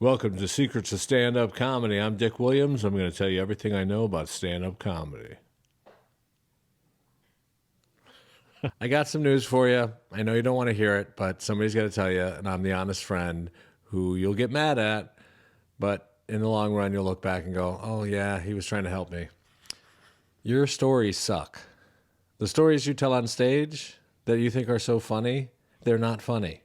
Welcome to Secrets of Stand-Up Comedy. I'm Dick Williams. I'm going to tell you everything I know about stand-up comedy. I got some news for you. I know you don't want to hear it, but somebody's got to tell you, and I'm the honest friend who you'll get mad at, but in the long run, you'll look back and go, oh yeah, he was trying to help me. Your stories suck. The stories you tell on stage that you think are so funny, they're not funny.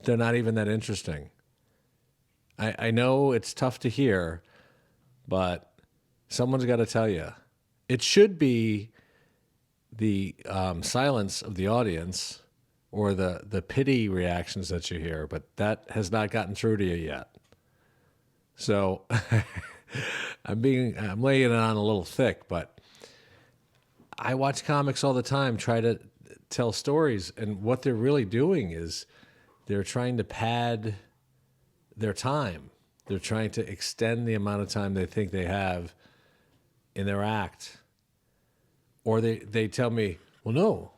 They're not even that interesting. I know it's tough to hear, but someone's got to tell you. It should be the silence of the audience or the pity reactions that you hear, but that has not gotten through to you yet. So I'm laying it on a little thick, but I watch comics all the time try to tell stories, and what they're really doing is they're trying to pad their time. They're trying to extend the amount of time they think they have in their act. Or they tell me, well, no,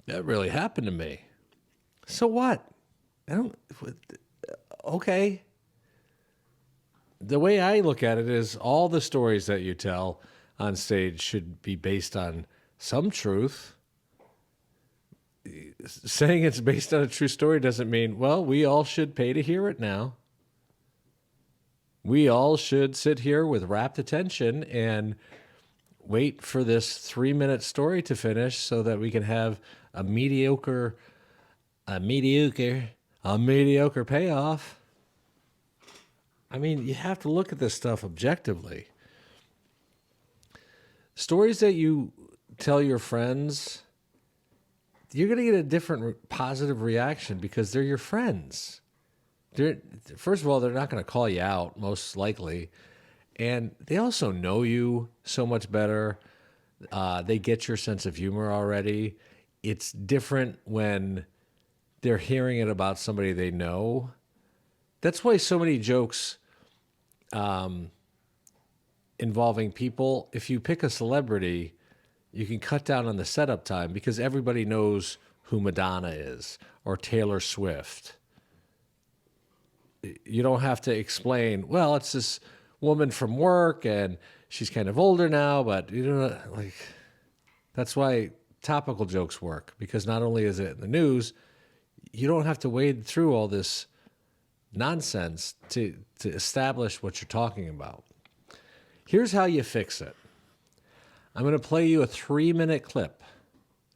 that really happened to me. So what? Okay. The way I look at it is all the stories that you tell on stage should be based on some truth. Saying it's based on a true story doesn't mean, well, we all should pay to hear it now. We all should sit here with rapt attention and wait for this 3-minute story to finish so that we can have a mediocre payoff. I mean, you have to look at this stuff objectively. Stories that you tell your friends, you're going to get a different positive reaction because they're your friends. First of all, they're not going to call you out, most likely. And they also know you so much better. They get your sense of humor already. It's different when they're hearing it about somebody they know. That's why so many jokes involving people, if you pick a celebrity, you can cut down on the setup time because everybody knows who Madonna is or Taylor Swift. You don't have to explain, well, it's this woman from work and she's kind of older now, but you know, like, that's why topical jokes work, because not only is it in the news, you don't have to wade through all this nonsense to establish what you're talking about. Here's how you fix it. I'm going to play you a 3-minute clip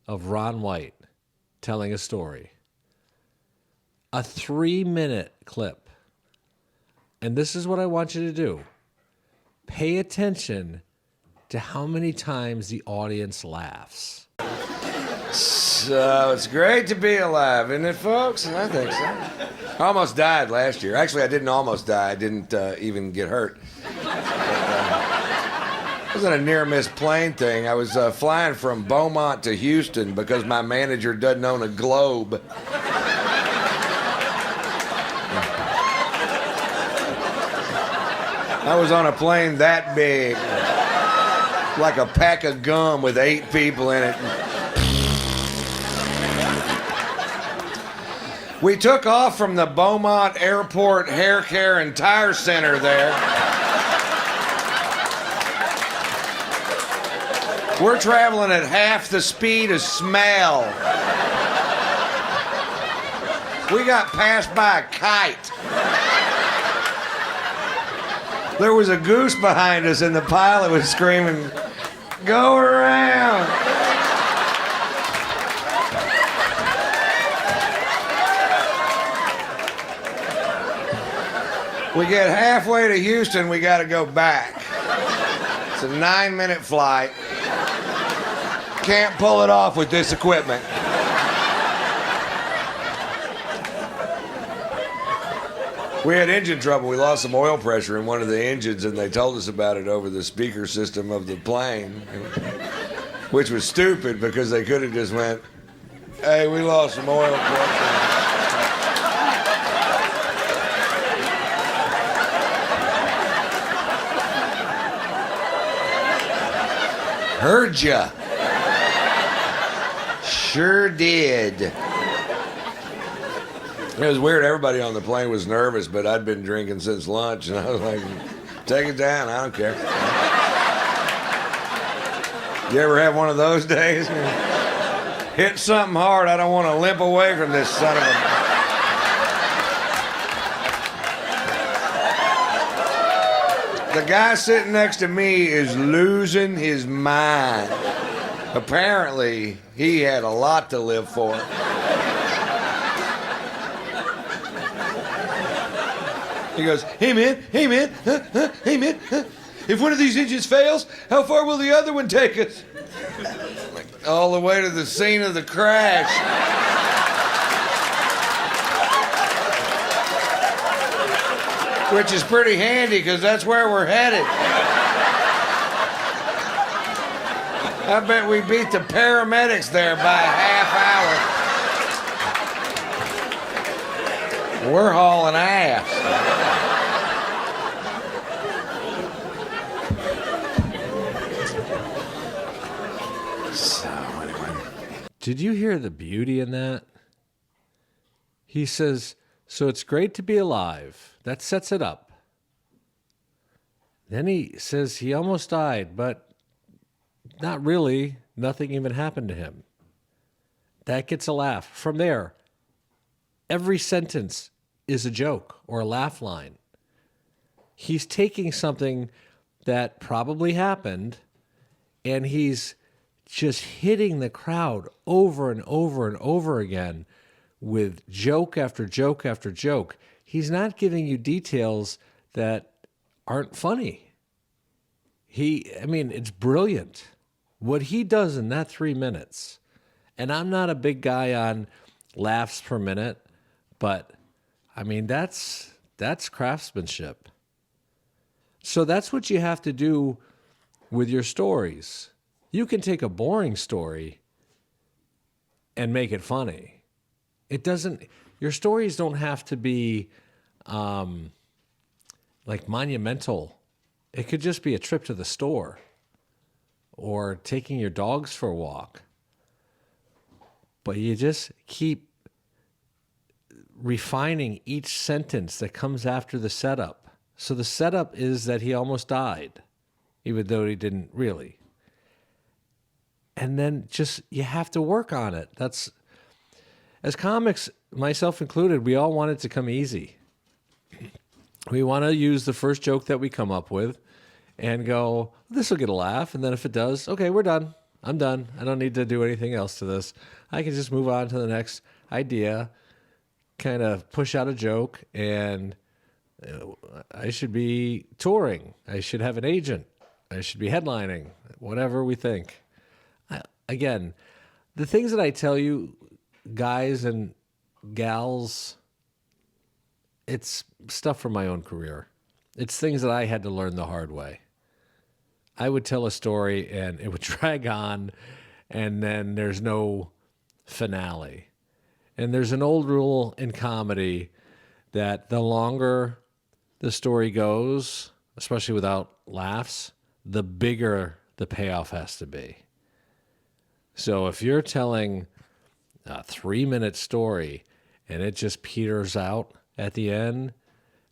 of Ron White telling a story. A 3-minute clip. And this is what I want you to do. Pay attention to how many times the audience laughs. So it's great to be alive, isn't it, folks? I think so. I almost died last year. Actually, I didn't almost die. I didn't even get hurt. It wasn't a near-miss plane thing. I was flying from Beaumont to Houston because my manager doesn't own a Globe. I was on a plane that big, like a pack of gum with 8 people in it. We took off from the Beaumont Airport Hair Care and Tire Center there. We're traveling at half the speed of smell. We got passed by a kite. There was a goose behind us and the pilot was screaming, "Go around." We get halfway to Houston, we gotta go back. It's a 9-minute flight. Can't pull it off with this equipment. We had engine trouble. We lost some oil pressure in one of the engines, and they told us about it over the speaker system of the plane, which was stupid because they could have just went, "Hey, we lost some oil pressure." Heard ya. Sure did. It was weird. Everybody on the plane was nervous, but I'd been drinking since lunch, and I was like, take it down. I don't care. You ever have one of those days? Hit something hard. I don't want to limp away from this son of a... The guy sitting next to me is losing his mind. Apparently, he had a lot to live for. He goes, hey man, hey man, if one of these engines fails, how far will the other one take us? Like, all the way to the scene of the crash. Which is pretty handy because that's where we're headed. I bet we beat the paramedics there by a half hour. We're hauling ass. So, anyway. Did you hear the beauty in that? He says, so it's great to be alive. That sets it up. Then he says he almost died, but not really. Nothing even happened to him. That gets a laugh. From there, every sentence is a joke or a laugh line. He's taking something that probably happened, and he's just hitting the crowd over and over and over again with joke after joke after joke. He's not giving you details that aren't funny. It's brilliant. What he does in that 3 minutes, and I'm not a big guy on laughs per minute, but that's craftsmanship. So that's what you have to do with your stories. You can take a boring story and make it funny. Your stories don't have to be like monumental. It could just be a trip to the store or taking your dogs for a walk. But you just keep refining each sentence that comes after the setup. So the setup is that he almost died, even though he didn't really. And then you have to work on it. As comics, myself included, we all want it to come easy. We want to use the first joke that we come up with and go, this will get a laugh. And then if it does, okay, we're done. I'm done. I don't need to do anything else to this. I can just move on to the next idea, kind of push out a joke, and I should be touring. I should have an agent. I should be headlining, whatever we think. Again, the things that I tell you, guys and gals, it's stuff from my own career. It's things that I had to learn the hard way. I would tell a story and it would drag on, and then there's no finale. And there's an old rule in comedy that the longer the story goes, especially without laughs, the bigger the payoff has to be. So if you're telling a 3-minute story and it just peters out at the end,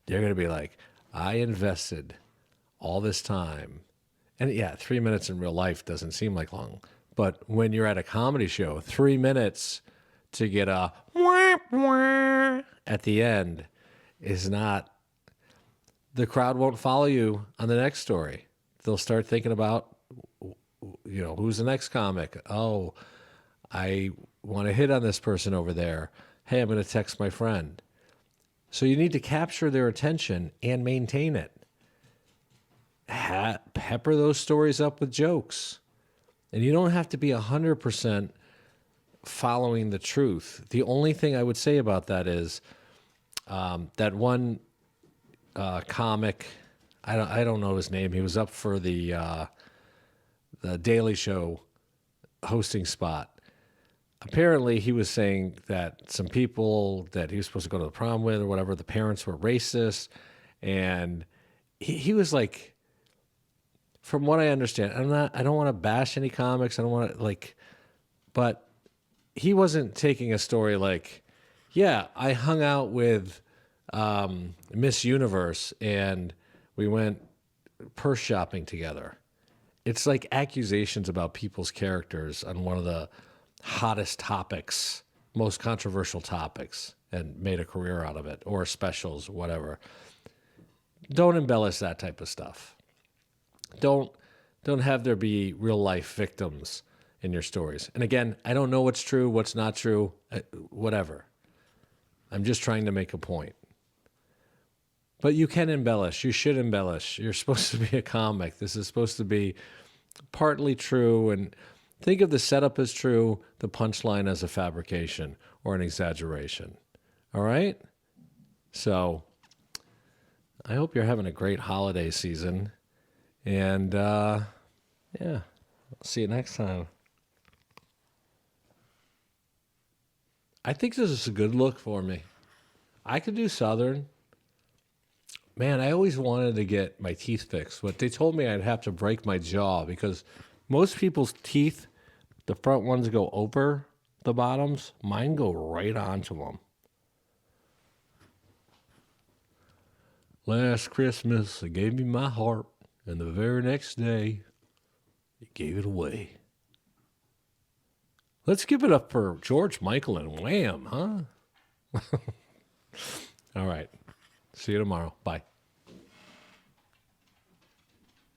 they're going to be like, I invested all this time. And yeah, 3 minutes in real life doesn't seem like long. But when you're at a comedy show, 3 minutes to get a wah, wah at the end is not, the crowd won't follow you on the next story. They'll start thinking about, who's the next comic? Oh, I want to hit on this person over there. Hey, I'm going to text my friend. So you need to capture their attention and maintain it. Pepper those stories up with jokes. And you don't have to be 100% following the truth. The only thing I would say about that is that one comic, I don't know his name. He was up for the Daily Show hosting spot. Apparently, he was saying that some people that he was supposed to go to the prom with or whatever, the parents were racist. And he was like, from what I understand, I don't want to bash any comics. I don't want to but he wasn't taking a story like, Yeah, I hung out with Miss Universe and we went purse shopping together. It's like accusations about people's characters on one of the hottest topics, most controversial topics, and made a career out of it, or specials, whatever. Don't embellish that type of stuff. Don't don't have there be real life victims in your stories. And again, I don't know what's true, what's not true, whatever. I'm just trying to make a point. But you can embellish. You should embellish. You're supposed to be a comic. This is supposed to be partly true. And think of the setup as true, the punchline as a fabrication or an exaggeration. All right? So I hope you're having a great holiday season. And yeah, I'll see you next time. I think this is a good look for me. I could do Southern. Man, I always wanted to get my teeth fixed, but they told me I'd have to break my jaw because most people's teeth, the front ones go over the bottoms. Mine go right onto them. Last Christmas, I gave you my heart, and the very next day, you gave it away. Let's give it up for George Michael and Wham, huh? All right. See you tomorrow. Bye.